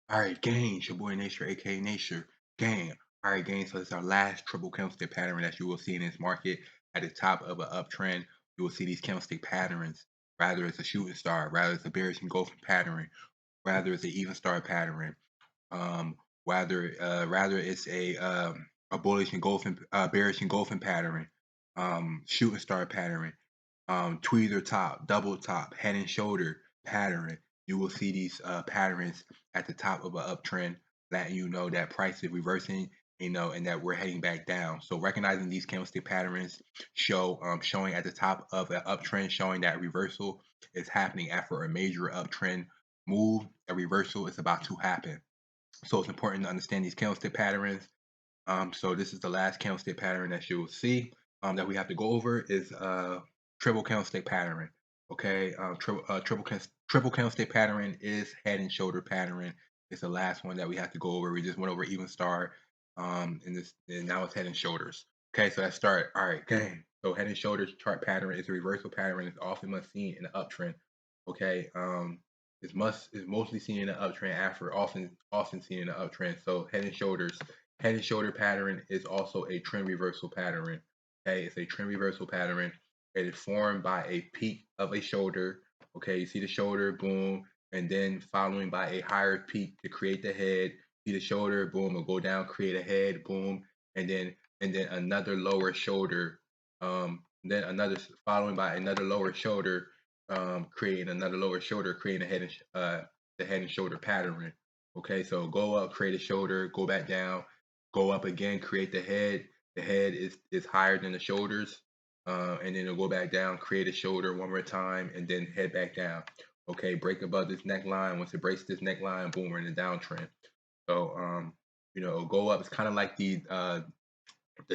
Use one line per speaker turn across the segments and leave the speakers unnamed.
All right, gang, it's your boy Nature, aka Nature. Gang. All right, gang. So it's our last triple candlestick pattern that you will see in this market at the top of an uptrend. You will see these candlestick patterns. Rather it's a shooting star, rather it's a bearish engulfing pattern, rather it's an even star pattern, um, rather it's a bullish engulfing, bearish engulfing pattern, shooting star pattern, tweezer top, double top, head and shoulder pattern. You will see these patterns at the top of an uptrend, letting you know that price is reversing, and that we're heading back down. So recognizing these candlestick patterns showing at the top of an uptrend, showing that reversal is happening after a major uptrend move. A reversal is about to happen. So it's important to understand these candlestick patterns. So this is the last candlestick pattern that you will see that we have to go over is triple candlestick pattern. Okay, triple candlestick pattern is head and shoulder pattern. It's the last one that we have to go over. We just went over even star, and now it's head and shoulders. Okay, so let's start. All right, gang. So head and shoulders chart pattern is a reversal pattern. It's often must seen in the uptrend. Okay, it's mostly seen in the uptrend after often seen in the uptrend. So head and shoulder pattern is also a trend reversal pattern. Okay, it's a trend reversal pattern. It is formed by a peak of a shoulder. Okay, you see the shoulder, boom, and then following by a higher peak to create the head. See the shoulder, boom, will go down, create a head, boom, and then another lower shoulder. Then another following by another lower shoulder, creating another lower shoulder, creating a head and the head and shoulder pattern. Okay, so go up, create a shoulder, go back down, go up again, create the head. The head is higher than the shoulders, and then it'll go back down, create a shoulder one more time, and then head back down. Okay, break above this neckline. Once it breaks this neckline, boom, we're in the downtrend. So, it'll go up. It's kind of like the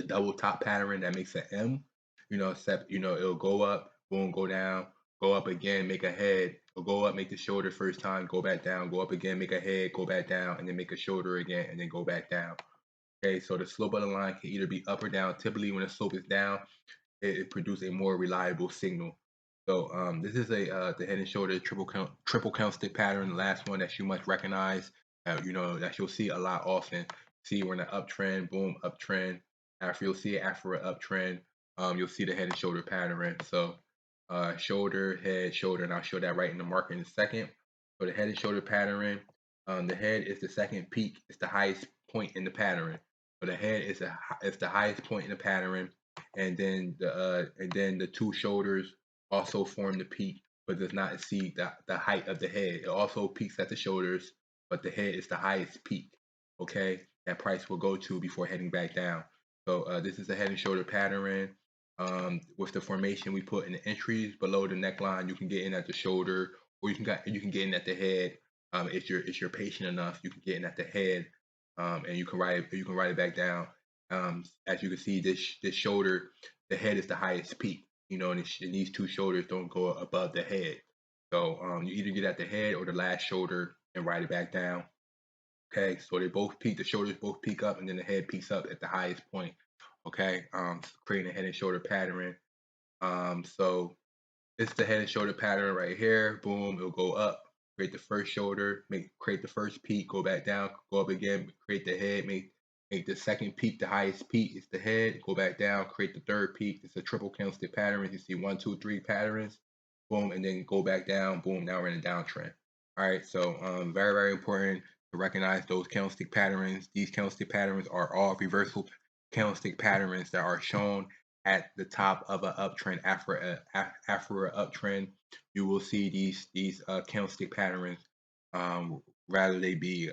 double top pattern that makes an M. Except it'll go up, boom, go down, go up again, make a head. It'll go up, make the shoulder first time, go back down, go up again, make a head, go back down, and then make a shoulder again, and then go back down. Okay, so the slope of the line can either be up or down. Typically, when the slope is down, it produces a more reliable signal. So this is the head and shoulder triple count stick pattern. The last one that you must recognize, that you'll see a lot often. See, we're in an uptrend, boom, uptrend. After you'll see it after an uptrend, you'll see the head and shoulder pattern. So shoulder, head, shoulder, and I'll show that right in the marker in a second. So the head and shoulder pattern, the head is the second peak. It's the highest point in the pattern. So the head is the highest point in the pattern, and then the two shoulders also form the peak, but does not exceed the height of the head. It also peaks at the shoulders, but the head is the highest peak. Okay, that price will go to before heading back down. So this is a head and shoulder pattern. With the formation we put in the entries below the neckline, you can get in at the shoulder, or you can get in at the head. If you're patient enough, you can get in at the head, and you can write it back down. As you can see, this shoulder, the head is the highest peak. And these two shoulders don't go above the head. So you either get at the head or the last shoulder and write it back down. Okay, so they both peak. The shoulders both peak up, and then the head peaks up at the highest point. Okay, creating a head and shoulder pattern. So it's the head and shoulder pattern right here. Boom, it'll go up, create the first shoulder, create the first peak, go back down, go up again, create the head, make the second peak the highest peak. It's the head, go back down, create the third peak. It's a triple candlestick pattern. You see 1, 2, 3 patterns, boom, and then go back down, boom. Now we're in a downtrend. All right, so very, very important to recognize those candlestick patterns. These candlestick patterns are all reversal candlestick patterns that are shown at the top of an uptrend. After an uptrend, you will see these candlestick patterns, rather they be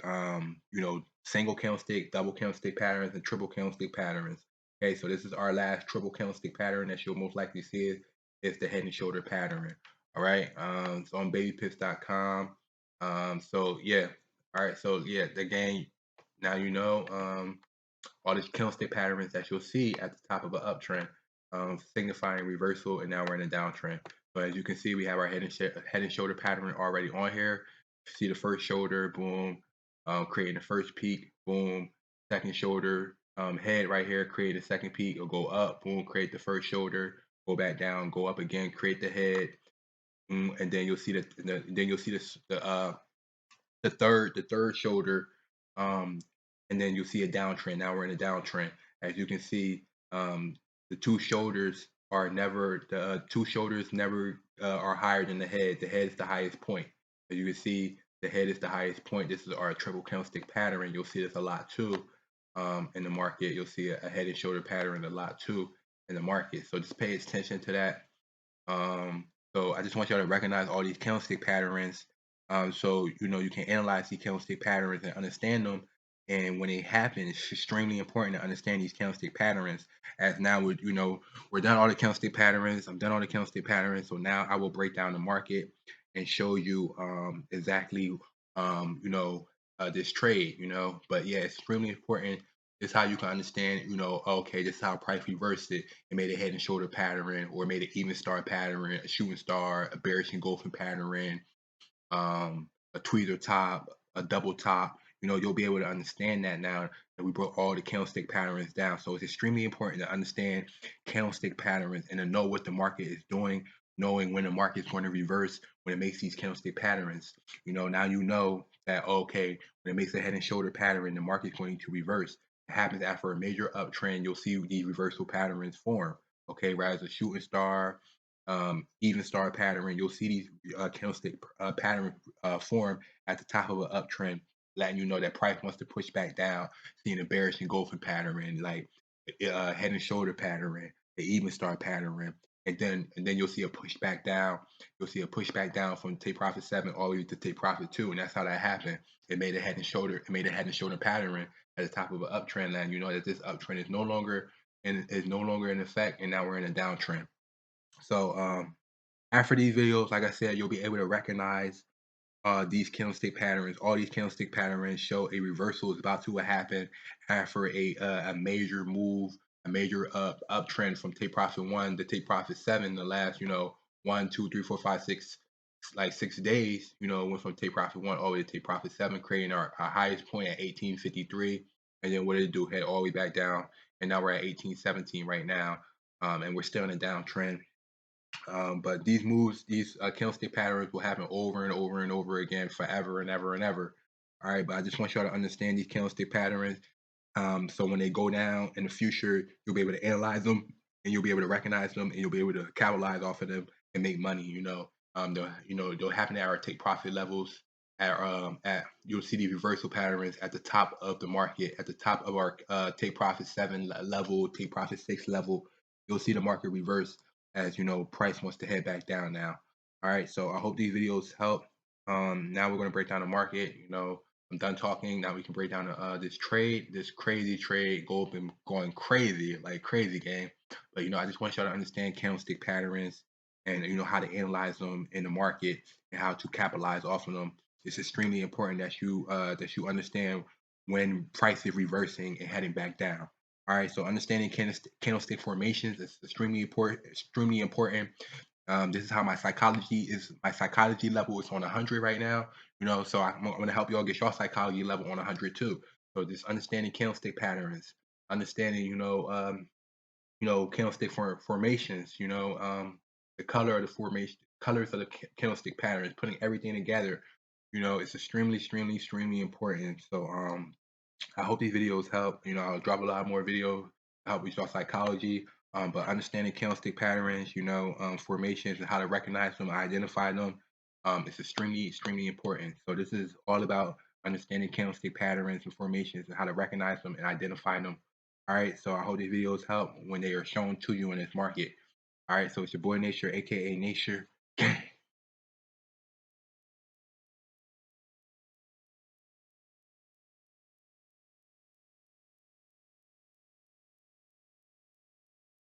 single candlestick, double candlestick patterns, and triple candlestick patterns. Okay, so this is our last triple candlestick pattern that you'll most likely see is the head and shoulder pattern. All right, it's on babypips.com. So yeah, all right, so yeah, the game. Now all these candlestick patterns that you'll see at the top of an uptrend, signifying reversal, and now we're in a downtrend. So as you can see, we have our head and shoulder pattern already on here. See the first shoulder, boom, creating the first peak, boom, second shoulder, head right here, create a second peak, it'll go up, boom, create the first shoulder, go back down, go up again, create the head, and then you'll see the the third shoulder, um, and then you'll see a downtrend. Now we're in a downtrend. As you can see, the two shoulders are never two shoulders never are higher than the head. The head is the highest point. As you can see, the head is the highest point. This is our triple candlestick pattern. You'll see this a lot too in the market. You'll see a head and shoulder pattern a lot too in the market. So just pay attention to that. So I just want y'all to recognize all these candlestick patterns. So you can analyze these candlestick patterns and understand them. And when they happen, it's extremely important to understand these candlestick patterns. As now we're done all the candlestick patterns. I'm done all the candlestick patterns. So now I will break down the market and show you exactly this trade. But yeah, it's extremely important. This is how you can understand, okay, this is how price reversed it. It made a head and shoulder pattern, or it made an even star pattern, a shooting star, a bearish engulfing pattern, a tweezer top, a double top. You'll be able to understand that now that we broke all the candlestick patterns down. So it's extremely important to understand candlestick patterns and to know what the market is doing, knowing when the market is going to reverse when it makes these candlestick patterns. Now you know that, okay, when it makes a head and shoulder pattern, the market is going to reverse. It happens after a major uptrend. You'll see these reversal patterns form. Okay, rise a shooting star, even star pattern. You'll see these candlestick pattern form at the top of an uptrend, letting you know that price wants to push back down, seeing a bearish engulfing pattern, like head and shoulder pattern, the even star pattern. And then you'll see a push back down. You'll see a push back down from take profit 7 all the way to take profit 2, and that's how that happened. It made a head and shoulder. It made a head and shoulder pattern at the top of an uptrend line. You know that this uptrend is no longer in effect, and now we're in a downtrend. So after these videos, like I said, you'll be able to recognize these candlestick patterns. All these candlestick patterns show a reversal is about to happen after a major move, a major uptrend from take profit 1 to take profit 7. The last 1, 2, 3, 4, 5, 6, like 6 days. Went from take profit 1 all the way to take profit 7, creating our highest point at 1853. And then what did it do? Head all the way back down, and now we're at 1817 right now, and we're still in a downtrend. But these moves, these candlestick patterns will happen over and over and over again, forever and ever and ever. All right, but I just want y'all to understand these candlestick patterns. So when they go down in the future, you'll be able to analyze them, and you'll be able to recognize them, and you'll be able to capitalize off of them and make money. They'll happen at our take profit levels. At you'll see the reversal patterns at the top of the market, at the top of our take profit 7 level, take profit 6 level. You'll see the market reverse as price wants to head back down now. All right, so I hope these videos help. Now we're going to break down the market. I'm done talking. Now we can break down this crazy trade. Gold been going crazy, like crazy game. But I just want y'all to understand candlestick patterns and how to analyze them in the market and how to capitalize off of them. It's extremely important that you understand when price is reversing and heading back down. All right, so understanding candlestick formations is extremely important. Extremely important. This is how my psychology level is on 100 right now. So I'm going to help y'all get your psychology level on 100 too. So just understanding candlestick patterns, understanding candlestick formations. The color of the formation, colors of the candlestick patterns, putting everything together. It's extremely important. So I hope these videos help. I'll drop a lot more videos to help with your psychology. But understanding candlestick patterns, formations, and how to recognize them, identify them, is extremely important. So this is all about understanding candlestick patterns and formations and how to recognize them and identify them. All right. So I hope these videos help when they are shown to you in this market. All right. So it's your boy Nature, aka Nature.